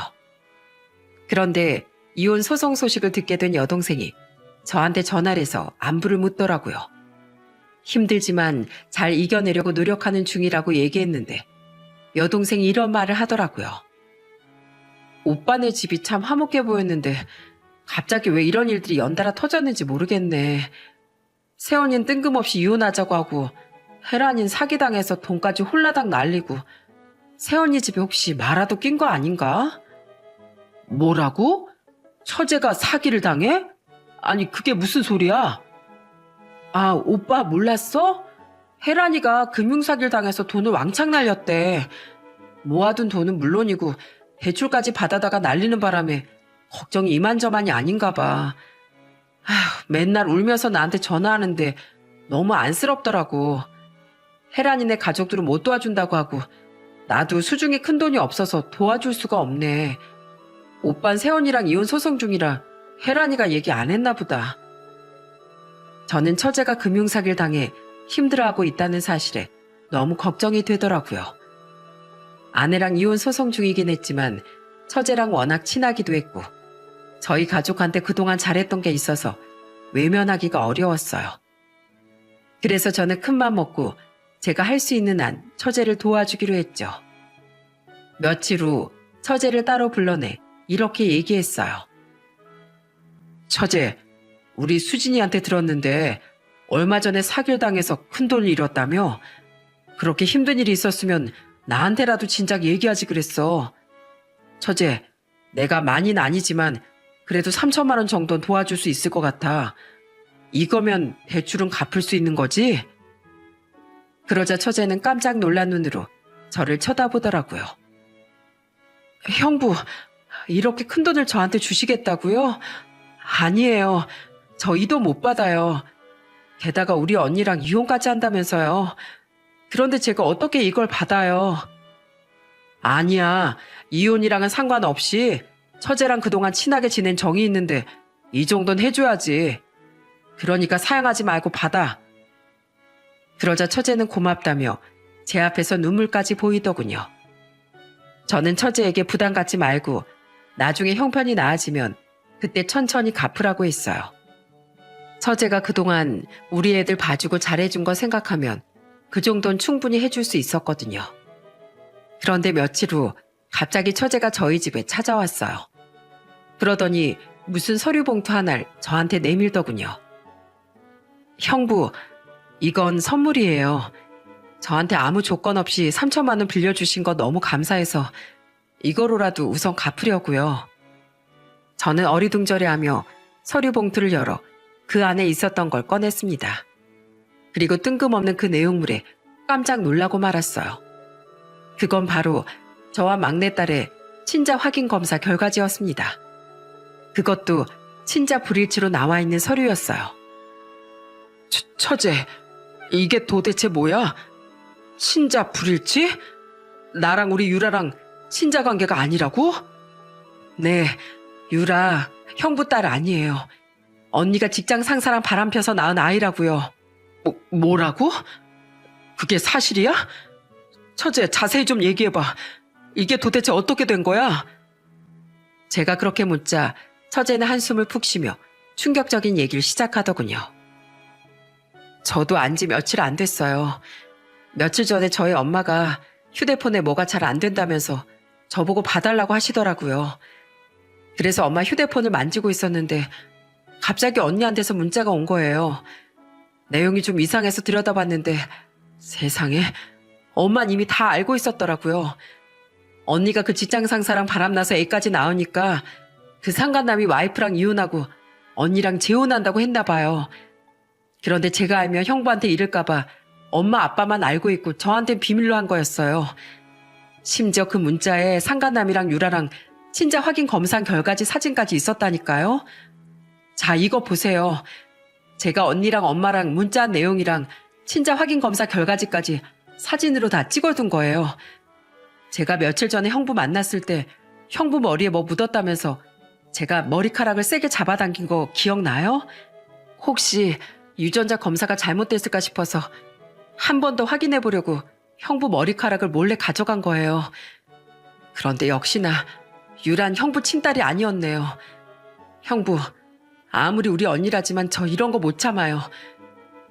그런데 이혼 소송 소식을 듣게 된 여동생이 저한테 전화를 해서 안부를 묻더라고요. 힘들지만 잘 이겨내려고 노력하는 중이라고 얘기했는데 여동생이 이런 말을 하더라고요. 오빠네 집이 참 화목해 보였는데 갑자기 왜 이런 일들이 연달아 터졌는지 모르겠네. 세연이는 뜬금없이 이혼하자고 하고 혜란이는 사기당해서 돈까지 홀라당 날리고 세연이 집에 혹시 마라도 낀 거 아닌가? 뭐라고? 처제가 사기를 당해? 아니 그게 무슨 소리야? 아 오빠 몰랐어? 혜란이가 금융사기를 당해서 돈을 왕창 날렸대. 모아둔 돈은 물론이고 대출까지 받아다가 날리는 바람에 걱정이 이만저만이 아닌가 봐. 아휴, 맨날 울면서 나한테 전화하는데 너무 안쓰럽더라고. 혜란이네 가족들은 못 도와준다고 하고 나도 수중에 큰 돈이 없어서 도와줄 수가 없네. 오빤 세연이랑 이혼 소송 중이라 혜란이가 얘기 안 했나 보다. 저는 처제가 금융사기를 당해 힘들어하고 있다는 사실에 너무 걱정이 되더라고요. 아내랑 이혼 소송 중이긴 했지만 처제랑 워낙 친하기도 했고 저희 가족한테 그동안 잘했던 게 있어서 외면하기가 어려웠어요. 그래서 저는 큰맘 먹고 제가 할 수 있는 한 처제를 도와주기로 했죠. 며칠 후 처제를 따로 불러내 이렇게 얘기했어요. 처제, 우리 수진이한테 들었는데 얼마 전에 사기를 당해서 큰돈을 잃었다며? 그렇게 힘든 일이 있었으면 나한테라도 진작 얘기하지 그랬어. 처제, 내가 많이는 아니지만 그래도 3천만 원 정도는 도와줄 수 있을 것 같아. 이거면 대출은 갚을 수 있는 거지? 그러자 처제는 깜짝 놀란 눈으로 저를 쳐다보더라고요. 형부, 이렇게 큰 돈을 저한테 주시겠다고요? 아니에요. 저 이 돈 못 받아요. 게다가 우리 언니랑 이혼까지 한다면서요. 그런데 제가 어떻게 이걸 받아요? 아니야. 이혼이랑은 상관없이 처제랑 그동안 친하게 지낸 정이 있는데 이 정도는 해줘야지. 그러니까 사양하지 말고 받아. 그러자 처제는 고맙다며 제 앞에서 눈물까지 보이더군요. 저는 처제에게 부담 갖지 말고 나중에 형편이 나아지면 그때 천천히 갚으라고 했어요. 처제가 그동안 우리 애들 봐주고 잘해준 거 생각하면 그 정도는 충분히 해줄 수 있었거든요. 그런데 며칠 후 갑자기 처제가 저희 집에 찾아왔어요. 그러더니 무슨 서류 봉투 하나를 저한테 내밀더군요. 형부, 이건 선물이에요. 저한테 아무 조건 없이 3천만 원 빌려주신 거 너무 감사해서 이거로라도 우선 갚으려고요. 저는 어리둥절해하며 서류 봉투를 열어 그 안에 있었던 걸 꺼냈습니다. 그리고 뜬금없는 그 내용물에 깜짝 놀라고 말았어요. 그건 바로 저와 막내딸의 친자 확인 검사 결과지였습니다. 그것도 친자 불일치로 나와 있는 서류였어요. 처제, 이게 도대체 뭐야? 친자 불일치? 나랑 우리 유라랑 친자 관계가 아니라고? 네, 유라 형부 딸 아니에요. 언니가 직장 상사랑 바람 펴서 낳은 아이라고요. 뭐라고? 그게 사실이야? 처제, 자세히 좀 얘기해봐. 이게 도대체 어떻게 된 거야? 제가 그렇게 묻자 처제는 한숨을 푹 쉬며 충격적인 얘기를 시작하더군요. 저도 안 지 며칠 안 됐어요. 며칠 전에 저희 엄마가 휴대폰에 뭐가 잘 안 된다면서 저보고 봐달라고 하시더라고요. 그래서 엄마 휴대폰을 만지고 있었는데 갑자기 언니한테서 문자가 온 거예요. 내용이 좀 이상해서 들여다봤는데 세상에, 엄마는 이미 다 알고 있었더라고요. 언니가 그 직장 상사랑 바람나서 애까지 낳으니까 그 상간남이 와이프랑 이혼하고 언니랑 재혼한다고 했나 봐요. 그런데 제가 알면 형부한테 이를까봐 엄마 아빠만 알고 있고 저한텐 비밀로 한 거였어요. 심지어 그 문자에 상간남이랑 유라랑 친자 확인 검사 결과지 사진까지 있었다니까요. 자, 이거 보세요. 제가 언니랑 엄마랑 문자한 내용이랑 친자 확인 검사 결과지까지 사진으로 다 찍어둔 거예요. 제가 며칠 전에 형부 만났을 때 형부 머리에 뭐 묻었다면서 제가 머리카락을 세게 잡아당긴 거 기억나요? 혹시 유전자 검사가 잘못됐을까 싶어서 한 번 더 확인해 보려고 형부 머리카락을 몰래 가져간 거예요. 그런데 역시나 유란 형부 친딸이 아니었네요. 형부, 아무리 우리 언니라지만 저 이런 거 못 참아요.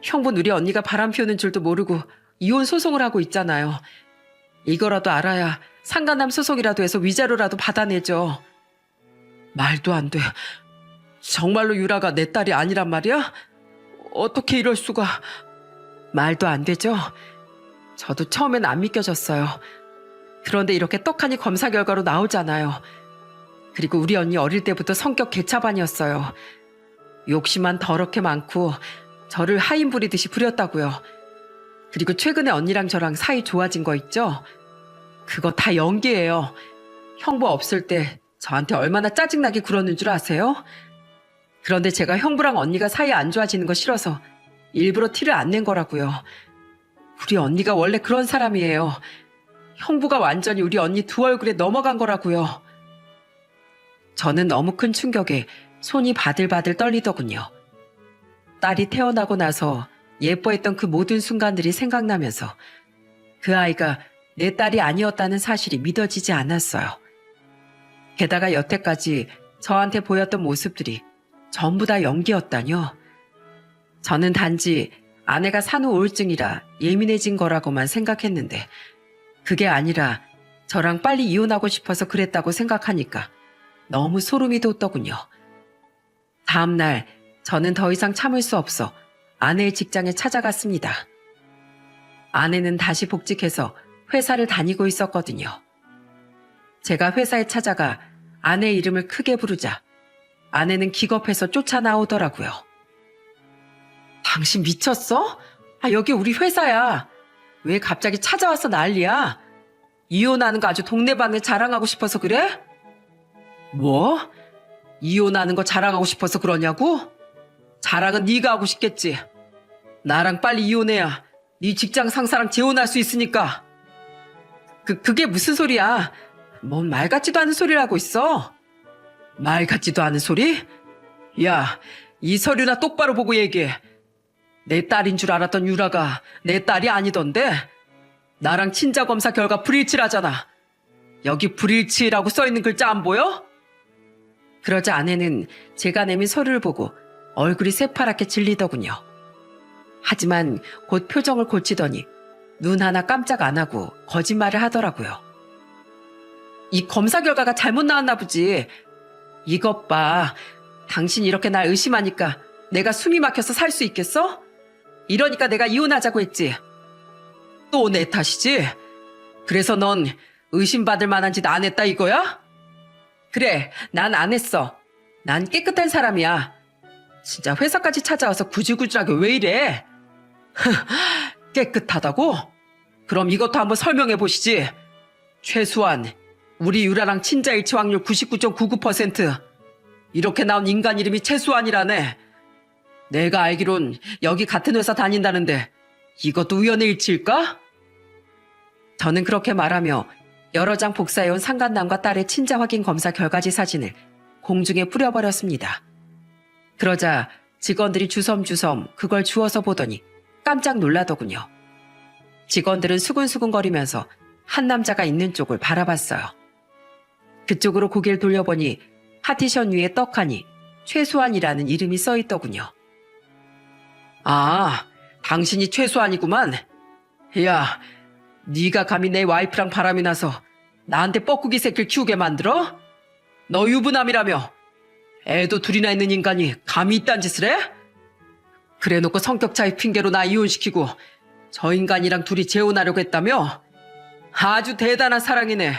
형부는 우리 언니가 바람 피우는 줄도 모르고 이혼 소송을 하고 있잖아요. 이거라도 알아야 상간남 소송이라도 해서 위자료라도 받아내죠. 말도 안 돼. 정말로 유라가 내 딸이 아니란 말이야? 어떻게 이럴 수가. 말도 안 되죠? 저도 처음엔 안 믿겨졌어요. 그런데 이렇게 떡하니 검사 결과로 나오잖아요. 그리고 우리 언니 어릴 때부터 성격 개차반이었어요. 욕심만 더럽게 많고 저를 하인 부리듯이 부렸다고요. 그리고 최근에 언니랑 저랑 사이 좋아진 거 있죠? 그거 다 연기예요. 형부 없을 때 저한테 얼마나 짜증나게 굴었는 줄 아세요? 그런데 제가 형부랑 언니가 사이 안 좋아지는 거 싫어서 일부러 티를 안 낸 거라고요. 우리 언니가 원래 그런 사람이에요. 형부가 완전히 우리 언니 두 얼굴에 넘어간 거라고요. 저는 너무 큰 충격에 손이 바들바들 떨리더군요. 딸이 태어나고 나서 예뻐했던 그 모든 순간들이 생각나면서 그 아이가 내 딸이 아니었다는 사실이 믿어지지 않았어요. 게다가 여태까지 저한테 보였던 모습들이 전부 다 연기였다뇨. 저는 단지 아내가 산후 우울증이라 예민해진 거라고만 생각했는데 그게 아니라 저랑 빨리 이혼하고 싶어서 그랬다고 생각하니까 너무 소름이 돋더군요. 다음 날 저는 더 이상 참을 수 없어 아내의 직장에 찾아갔습니다. 아내는 다시 복직해서 회사를 다니고 있었거든요. 제가 회사에 찾아가 아내 이름을 크게 부르자 아내는 기겁해서 쫓아나오더라고요. 당신 미쳤어? 여기 우리 회사야. 왜 갑자기 찾아와서 난리야? 이혼하는 거 아주 동네방네 자랑하고 싶어서 그래? 뭐? 이혼하는 거 자랑하고 싶어서 그러냐고? 자랑은 네가 하고 싶겠지. 나랑 빨리 이혼해야 네 직장 상사랑 재혼할 수 있으니까. 그게 무슨 소리야? 뭔 말 같지도 않은 소리를 하고 있어. 말 같지도 않은 소리? 야, 이 서류나 똑바로 보고 얘기해. 내 딸인 줄 알았던 유라가 내 딸이 아니던데? 나랑 친자 검사 결과 불일치라잖아. 여기 불일치라고 써있는 글자 안 보여? 그러자 아내는 제가 내민 서류를 보고 얼굴이 새파랗게 질리더군요. 하지만 곧 표정을 고치더니 눈 하나 깜짝 안 하고 거짓말을 하더라고요. 이 검사 결과가 잘못 나왔나 보지. 이것 봐. 당신 이렇게 날 의심하니까 내가 숨이 막혀서 살 수 있겠어? 이러니까 내가 이혼하자고 했지. 또 내 탓이지? 그래서 넌 의심받을 만한 짓 안 했다 이거야? 그래, 난 안 했어. 난 깨끗한 사람이야. 진짜 회사까지 찾아와서 구질구질하게 왜 이래? 깨끗하다고? 그럼 이것도 한번 설명해 보시지. 최소한 우리 유라랑 친자일치 확률 99.99%. 이렇게 나온 인간 이름이 최소한이라네. 내가 알기론 여기 같은 회사 다닌다는데 이것도 우연의 일치일까? 저는 그렇게 말하며 여러 장 복사해온 상간남과 딸의 친자 확인 검사 결과지 사진을 공중에 뿌려버렸습니다. 그러자 직원들이 주섬주섬 그걸 주워서 보더니 깜짝 놀라더군요. 직원들은 수근수근거리면서 한 남자가 있는 쪽을 바라봤어요. 그쪽으로 고개를 돌려보니 파티션 위에 떡하니 최소한이라는 이름이 써있더군요. 아, 당신이 최소한이구만. 야, 네가 감히 내 와이프랑 바람이 나서 나한테 뻐꾸기 새끼를 키우게 만들어? 너 유부남이라며. 애도 둘이나 있는 인간이 감히 이딴 짓을 해? 그래놓고 성격 차이 핑계로 나 이혼시키고 저 인간이랑 둘이 재혼하려고 했다며? 아주 대단한 사랑이네.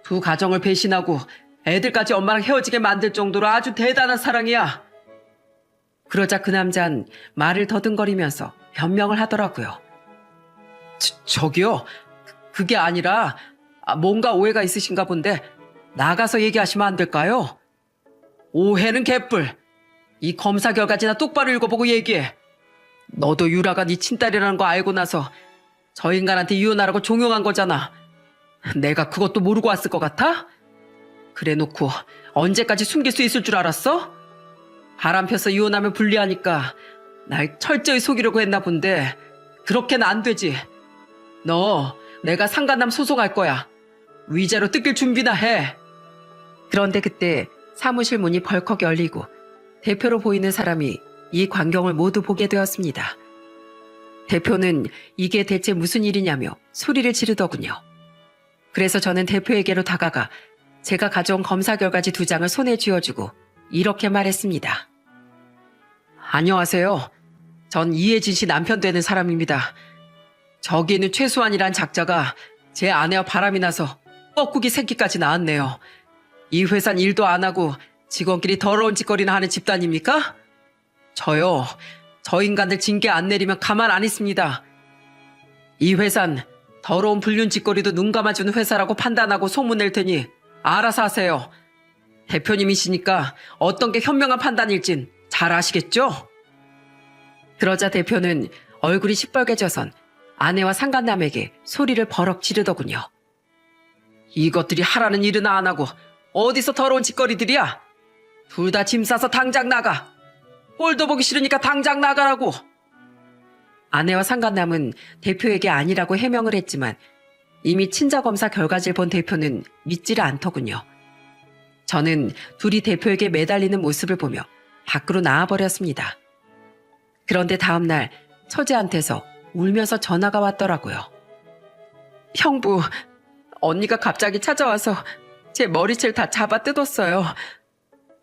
두 가정을 배신하고 애들까지 엄마랑 헤어지게 만들 정도로 아주 대단한 사랑이야. 그러자 그 남잔 말을 더듬거리면서 변명을 하더라고요. 저기요. 그게 아니라 뭔가 오해가 있으신가 본데 나가서 얘기하시면 안 될까요? 오해는 개뿔. 이 검사 결과지나 똑바로 읽어보고 얘기해. 너도 유라가 네 친딸이라는 거 알고 나서 저 인간한테 이혼하라고 종용한 거잖아. 내가 그것도 모르고 왔을 것 같아? 그래놓고 언제까지 숨길 수 있을 줄 알았어? 바람 펴서 이혼하면 불리하니까 날 철저히 속이려고 했나 본데 그렇게는 안 되지. 너 내가 상간남 소송할 거야. 위자료 뜯길 준비나 해. 그런데 그때 사무실 문이 벌컥 열리고 대표로 보이는 사람이 이 광경을 모두 보게 되었습니다. 대표는 이게 대체 무슨 일이냐며 소리를 지르더군요. 그래서 저는 대표에게로 다가가 제가 가져온 검사 결과지 2장을 손에 쥐어주고 이렇게 말했습니다. 안녕하세요. 전 이혜진 씨 남편 되는 사람입니다. 저기 있는 최수환이란 작자가 제 아내와 바람이 나서 뻐꾸기 새끼까지 낳았네요. 이 회사는 일도 안 하고 직원끼리 더러운 짓거리나 하는 집단입니까? 저요. 저 인간들 징계 안 내리면 가만 안 있습니다. 이 회사는 더러운 불륜 짓거리도 눈 감아주는 회사라고 판단하고 소문낼 테니 알아서 하세요. 대표님이시니까 어떤 게 현명한 판단일진 잘 아시겠죠? 그러자 대표는 얼굴이 시뻘개져선 아내와 상간남에게 소리를 버럭 지르더군요. 이것들이 하라는 일은 안 하고 어디서 더러운 짓거리들이야? 둘 다 짐 싸서 당장 나가. 꼴도 보기 싫으니까 당장 나가라고. 아내와 상간남은 대표에게 아니라고 해명을 했지만 이미 친자검사 결과지를 본 대표는 믿지를 않더군요. 저는 둘이 대표에게 매달리는 모습을 보며 밖으로 나와버렸습니다. 그런데 다음날 처제한테서 울면서 전화가 왔더라고요. 형부, 언니가 갑자기 찾아와서 제 머리채를 다 잡아 뜯었어요.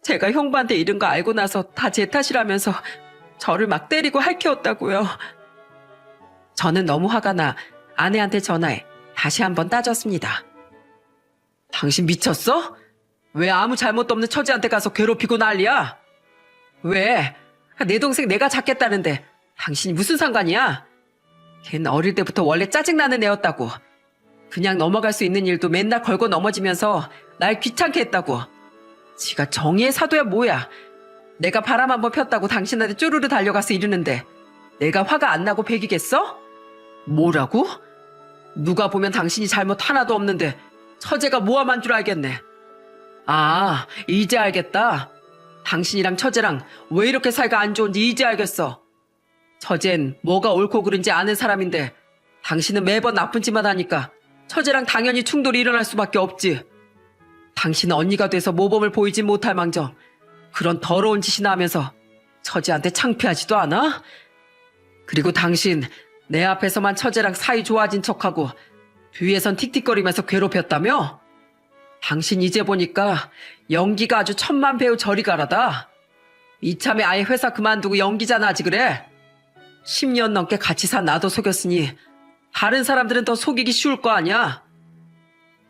제가 형부한테 이른 거 알고 나서 다 제 탓이라면서 저를 막 때리고 할퀴었다고요. 저는 너무 화가 나 아내한테 전화해 다시 한번 따졌습니다. 당신 미쳤어? 왜 아무 잘못도 없는 처제한테 가서 괴롭히고 난리야? 왜? 내 동생 내가 잡겠다는데 당신이 무슨 상관이야? 걔는 어릴 때부터 원래 짜증나는 애였다고. 그냥 넘어갈 수 있는 일도 맨날 걸고 넘어지면서 날 귀찮게 했다고. 지가 정의의 사도야 뭐야. 내가 바람 한번 폈다고 당신한테 쪼르르 달려가서 이러는데 내가 화가 안 나고 배기겠어? 뭐라고? 누가 보면 당신이 잘못 하나도 없는데 처제가 모함한 줄 알겠네. 아, 이제 알겠다. 당신이랑 처제랑 왜 이렇게 사이가 안 좋은지 이제 알겠어. 처젠 뭐가 옳고 그른지 아는 사람인데 당신은 매번 나쁜 짓만 하니까 처제랑 당연히 충돌이 일어날 수밖에 없지. 당신은 언니가 돼서 모범을 보이지 못할 망정 그런 더러운 짓이나 하면서 처제한테 창피하지도 않아? 그리고 당신 내 앞에서만 처제랑 사이 좋아진 척하고 뒤에선 틱틱거리면서 괴롭혔다며? 당신 이제 보니까 연기가 아주 천만 배우 저리 가라다. 이참에 아예 회사 그만두고 연기자나 하지 그래? 10년 넘게 같이 산 나도 속였으니 다른 사람들은 더 속이기 쉬울 거 아니야?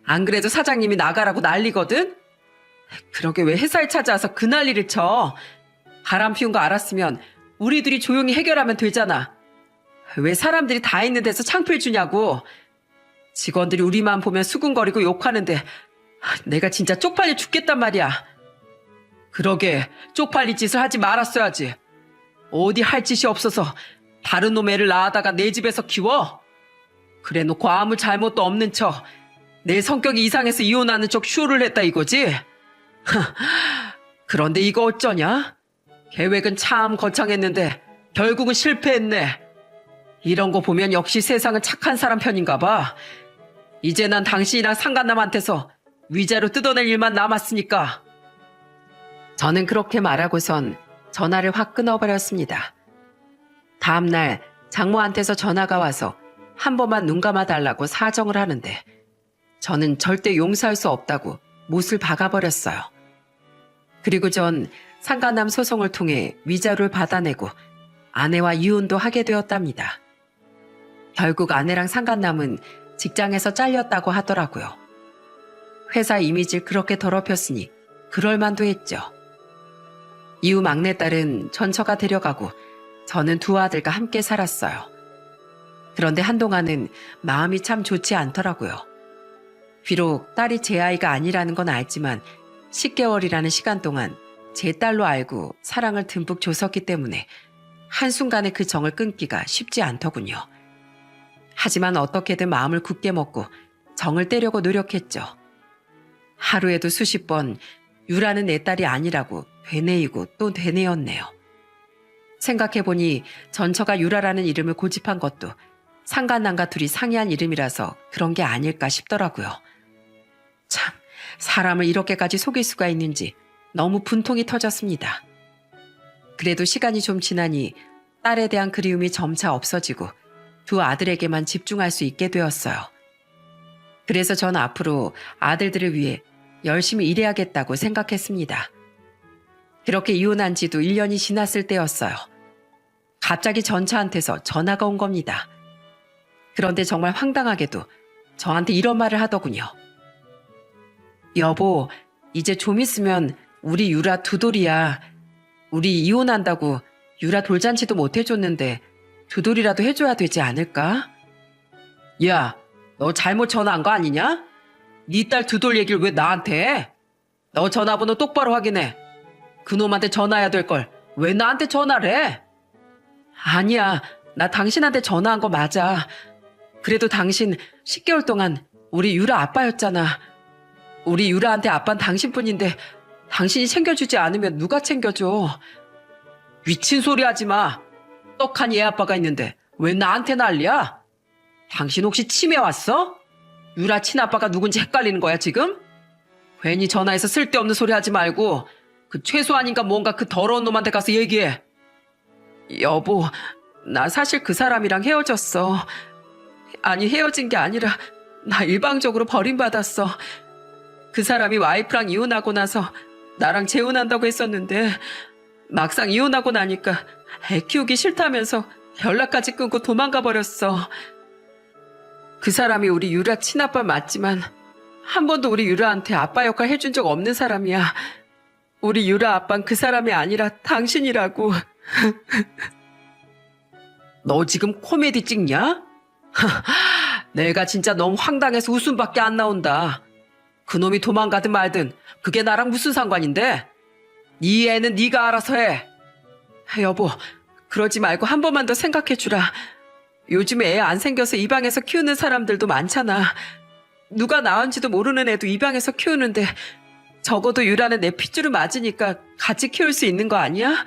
안 그래도 사장님이 나가라고 난리거든? 그러게 왜 회사에 찾아와서 그 난리를 쳐? 바람 피운 거 알았으면 우리 둘이 조용히 해결하면 되잖아. 왜 사람들이 다 있는 데서 창피해 주냐고. 직원들이 우리만 보면 수군거리고 욕하는데 내가 진짜 쪽팔려 죽겠단 말이야. 그러게 쪽팔릴 짓을 하지 말았어야지. 어디 할 짓이 없어서 다른 놈 애를 낳아다가 내 집에서 키워? 그래놓고 아무 잘못도 없는 척 내 성격이 이상해서 이혼하는 척 쇼를 했다 이거지? 그런데 이거 어쩌냐? 계획은 참 거창했는데 결국은 실패했네. 이런 거 보면 역시 세상은 착한 사람 편인가 봐. 이제 난 당신이랑 상간남한테서 위자료 뜯어낼 일만 남았으니까. 저는 그렇게 말하고선 전화를 확 끊어버렸습니다. 다음날 장모한테서 전화가 와서 한 번만 눈 감아달라고 사정을 하는데 저는 절대 용서할 수 없다고 못을 박아버렸어요. 그리고 전 상간남 소송을 통해 위자료를 받아내고 아내와 이혼도 하게 되었답니다. 결국 아내랑 상간남은 직장에서 잘렸다고 하더라고요. 회사 이미지를 그렇게 더럽혔으니 그럴 만도 했죠. 이후 막내딸은 전처가 데려가고 저는 두 아들과 함께 살았어요. 그런데 한동안은 마음이 참 좋지 않더라고요. 비록 딸이 제 아이가 아니라는 건 알지만 10개월이라는 시간 동안 제 딸로 알고 사랑을 듬뿍 줬었기 때문에 한순간에 그 정을 끊기가 쉽지 않더군요. 하지만 어떻게든 마음을 굳게 먹고 정을 떼려고 노력했죠. 하루에도 수십 번 유라는 내 딸이 아니라고 되뇌이고 또 되뇌었네요. 생각해보니 전처가 유라라는 이름을 고집한 것도 상간남과 둘이 상의한 이름이라서 그런 게 아닐까 싶더라고요. 참, 사람을 이렇게까지 속일 수가 있는지 너무 분통이 터졌습니다. 그래도 시간이 좀 지나니 딸에 대한 그리움이 점차 없어지고 두 아들에게만 집중할 수 있게 되었어요. 그래서 전 앞으로 아들들을 위해 열심히 일해야겠다고 생각했습니다. 그렇게 이혼한 지도 1년이 지났을 때였어요. 갑자기 전처한테서 전화가 온 겁니다. 그런데 정말 황당하게도 저한테 이런 말을 하더군요. 여보, 이제 좀 있으면 우리 유라 두 돌이야. 우리 이혼한다고 유라 돌잔치도 못 해줬는데 두 돌이라도 해줘야 되지 않을까? 야, 너 잘못 전화한 거 아니냐? 네 딸 두 돌 얘기를 왜 나한테 해? 너 전화번호 똑바로 확인해. 그놈한테 전화해야 될 걸 왜 나한테 전화를 해? 아니야, 나 당신한테 전화한 거 맞아. 그래도 당신 10개월 동안 우리 유라 아빠였잖아. 우리 유라한테 아빠는 당신뿐인데 당신이 챙겨주지 않으면 누가 챙겨줘? 미친 소리 하지 마. 떡한 얘 아빠가 있는데 왜 나한테 난리야? 당신 혹시 치매 왔어? 유라 친아빠가 누군지 헷갈리는 거야 지금? 괜히 전화해서 쓸데없는 소리 하지 말고 그 최소한인가 뭔가 그 더러운 놈한테 가서 얘기해. 여보, 나 사실 그 사람이랑 헤어졌어. 아니, 헤어진 게 아니라 나 일방적으로 버림받았어. 그 사람이 와이프랑 이혼하고 나서 나랑 재혼한다고 했었는데 막상 이혼하고 나니까 애 키우기 싫다면서 연락까지 끊고 도망가 버렸어. 그 사람이 우리 유라 친아빠 맞지만 한 번도 우리 유라한테 아빠 역할 해준 적 없는 사람이야. 우리 유라 아빠는 그 사람이 아니라 당신이라고. 너 지금 코미디 찍냐? 내가 진짜 너무 황당해서 웃음밖에 안 나온다. 그놈이 도망가든 말든 그게 나랑 무슨 상관인데? 네 애는 네가 알아서 해. 여보, 그러지 말고 한 번만 더 생각해주라. 요즘에 애 안 생겨서 입양해서 키우는 사람들도 많잖아. 누가 낳은지도 모르는 애도 입양해서 키우는데 적어도 유라는 내 핏줄을 맞으니까 같이 키울 수 있는 거 아니야?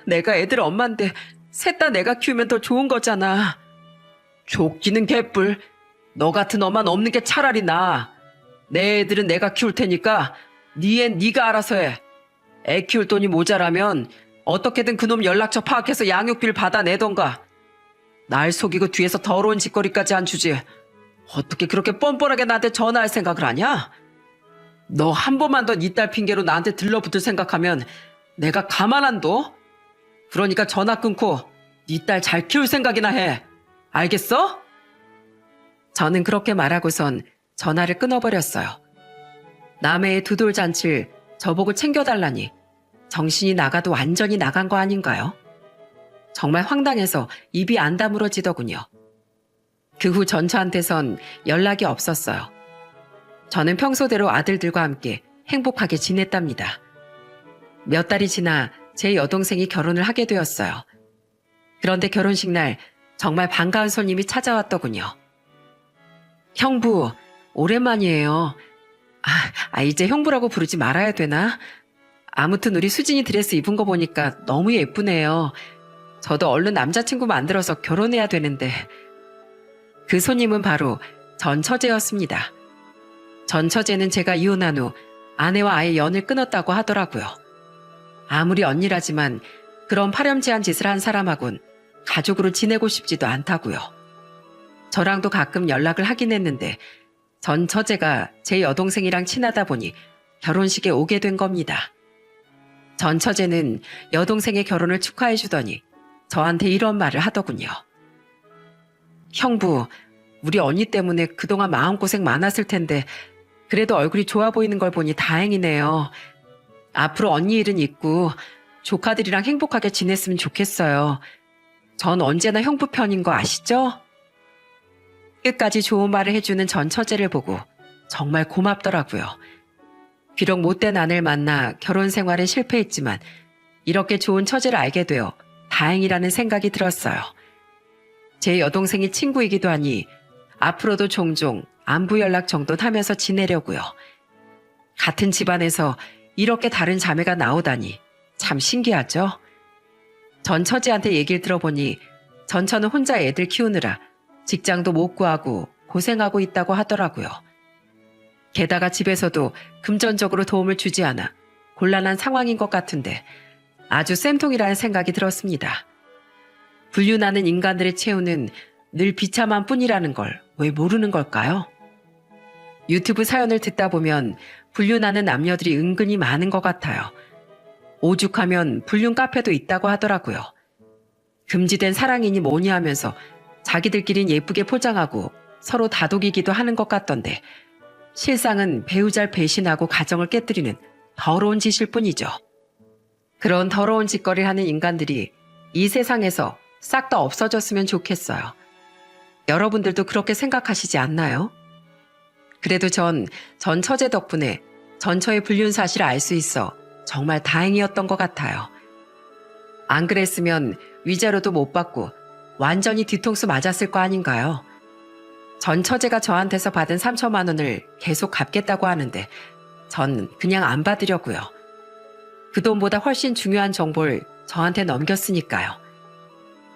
내가 애들 엄마인데 셋 다 내가 키우면 더 좋은 거잖아. 좋기는 개뿔. 너 같은 엄마는 없는 게 차라리 나아. 내 애들은 내가 키울 테니까 네 애 네가 알아서 해. 애 키울 돈이 모자라면 어떻게든 그놈 연락처 파악해서 양육비를 받아내던가. 날 속이고 뒤에서 더러운 짓거리까지 안 주지. 어떻게 그렇게 뻔뻔하게 나한테 전화할 생각을 하냐? 너 한 번만 더 네 딸 핑계로 나한테 들러붙을 생각하면 내가 가만 안 둬? 그러니까 전화 끊고 네 딸 잘 키울 생각이나 해. 알겠어? 저는 그렇게 말하고선 전화를 끊어버렸어요. 남의 두 돌 잔치를 저보고 챙겨달라니 정신이 나가도 완전히 나간 거 아닌가요? 정말 황당해서 입이 안 다물어지더군요. 그 후 전처한테선 연락이 없었어요. 저는 평소대로 아들들과 함께 행복하게 지냈답니다. 몇 달이 지나 제 여동생이 결혼을 하게 되었어요. 그런데 결혼식 날 정말 반가운 손님이 찾아왔더군요. 형부, 오랜만이에요. 이제 형부라고 부르지 말아야 되나? 아무튼 우리 수진이 드레스 입은 거 보니까 너무 예쁘네요. 저도 얼른 남자친구 만들어서 결혼해야 되는데. 그 손님은 바로 전 처제였습니다. 전 처제는 제가 이혼한 후 아내와 아예 연을 끊었다고 하더라고요. 아무리 언니라지만 그런 파렴치한 짓을 한 사람하곤 가족으로 지내고 싶지도 않다고요. 저랑도 가끔 연락을 하긴 했는데 전 처제가 제 여동생이랑 친하다 보니 결혼식에 오게 된 겁니다. 전 처제는 여동생의 결혼을 축하해 주더니 저한테 이런 말을 하더군요. 형부, 우리 언니 때문에 그동안 마음고생 많았을 텐데 그래도 얼굴이 좋아 보이는 걸 보니 다행이네요. 앞으로 언니 일은 있고 조카들이랑 행복하게 지냈으면 좋겠어요. 전 언제나 형부 편인 거 아시죠? 끝까지 좋은 말을 해주는 전 처제를 보고 정말 고맙더라고요. 비록 못된 아내를 만나 결혼 생활에 실패했지만 이렇게 좋은 처제를 알게 되어 다행이라는 생각이 들었어요. 제 여동생이 친구이기도 하니 앞으로도 종종 안부 연락 정도는 하면서 지내려고요. 같은 집안에서 이렇게 다른 자매가 나오다니 참 신기하죠? 전 처제한테 얘기를 들어보니 전처는 혼자 애들 키우느라 직장도 못 구하고 고생하고 있다고 하더라고요. 게다가 집에서도 금전적으로 도움을 주지 않아 곤란한 상황인 것 같은데 아주 쌤통이라는 생각이 들었습니다. 불륜하는 인간들의 최후는 늘 비참한 뿐이라는 걸 왜 모르는 걸까요? 유튜브 사연을 듣다 보면 불륜하는 남녀들이 은근히 많은 것 같아요. 오죽하면 불륜 카페도 있다고 하더라고요. 금지된 사랑이니 뭐니 하면서 자기들끼린 예쁘게 포장하고 서로 다독이기도 하는 것 같던데 실상은 배우자를 배신하고 가정을 깨뜨리는 더러운 짓일 뿐이죠. 그런 더러운 짓거리를 하는 인간들이 이 세상에서 싹 다 없어졌으면 좋겠어요. 여러분들도 그렇게 생각하시지 않나요? 그래도 전 처제 덕분에 전처의 불륜 사실을 알 수 있어 정말 다행이었던 것 같아요. 안 그랬으면 위자료도 못 받고 완전히 뒤통수 맞았을 거 아닌가요? 전 처제가 저한테서 받은 3천만 원을 계속 갚겠다고 하는데 전 그냥 안 받으려고요. 그 돈보다 훨씬 중요한 정보를 저한테 넘겼으니까요.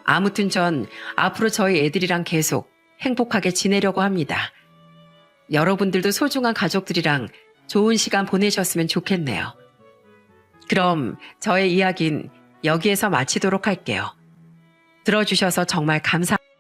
아무튼 전 앞으로 저희 애들이랑 계속 행복하게 지내려고 합니다. 여러분들도 소중한 가족들이랑 좋은 시간 보내셨으면 좋겠네요. 그럼 저의 이야기는 여기에서 마치도록 할게요. 들어주셔서 정말 감사합니다.